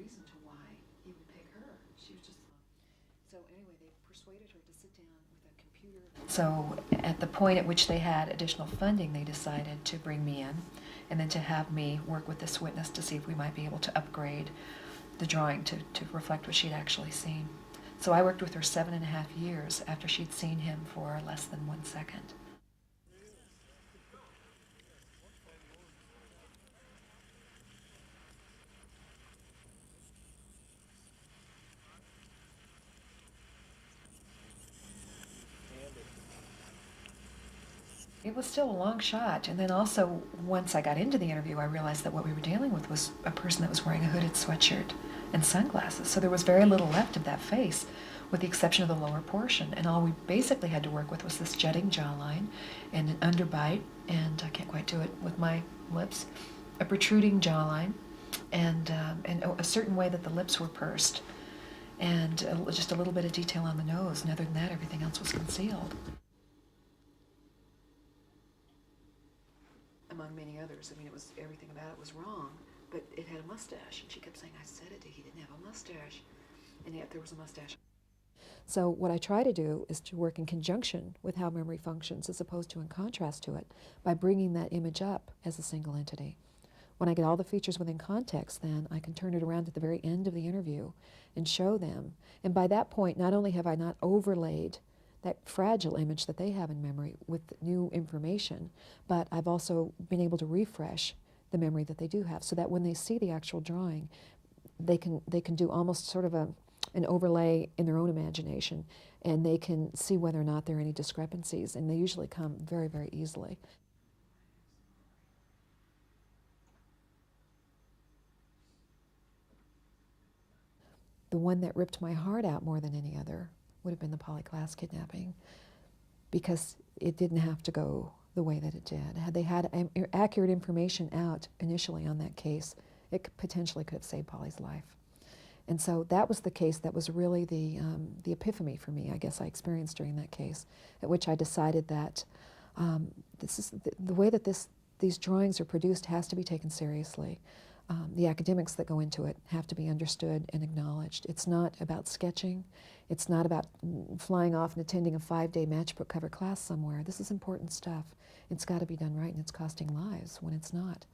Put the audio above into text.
reason to why he would pick her. She was just... So anyway, they persuaded her to sit down with a computer. So at the point at which they had additional funding, they decided to bring me in and then to have me work with this witness to see if we might be able to upgrade the drawing to reflect what she'd actually seen. So I worked with her 7.5 years after she'd seen him for less than 1 second. It was still a long shot, and then also once I got into the interview I realized that what we were dealing with was a person that was wearing a hooded sweatshirt and sunglasses, so there was very little left of that face with the exception of the lower portion, and all we basically had to work with was this jutting jawline and an underbite, and I can't quite do it with my lips, a protruding jawline, and a certain way that the lips were pursed, and just a little bit of detail on the nose, and other than that everything else was concealed. Among many others. I mean, everything about it was wrong, but it had a mustache, and she kept saying, I said it, he didn't have a mustache, and yet there was a mustache. So what I try to do is to work in conjunction with how memory functions as opposed to in contrast to it by bringing that image up as a single entity. When I get all the features within context, then I can turn it around at the very end of the interview and show them. And by that point, not only have I not overlaid that fragile image that they have in memory with new information, but I've also been able to refresh the memory that they do have so that when they see the actual drawing, they can do almost sort of an overlay in their own imagination, and they can see whether or not there are any discrepancies, and they usually come very, very easily. The one that ripped my heart out more than any other would have been the Polly Klaas kidnapping, because it didn't have to go the way that it did. Had they had accurate information out initially on that case, it potentially could have saved Polly's life. And so that was the case that was really the epiphany for me, I guess I experienced during that case, at which I decided that this is the way that these drawings are produced has to be taken seriously. The academics that go into it have to be understood and acknowledged. It's not about sketching. It's not about flying off and attending a 5-day matchbook cover class somewhere. This is important stuff. It's got to be done right, and it's costing lives when it's not.